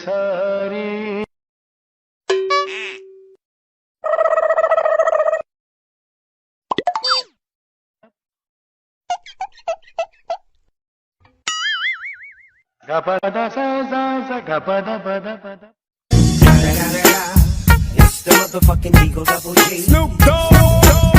sari. Gapada sa sa sa gapada pada pada. It's the motherfucking Eagle Double G. Snoop Dogg.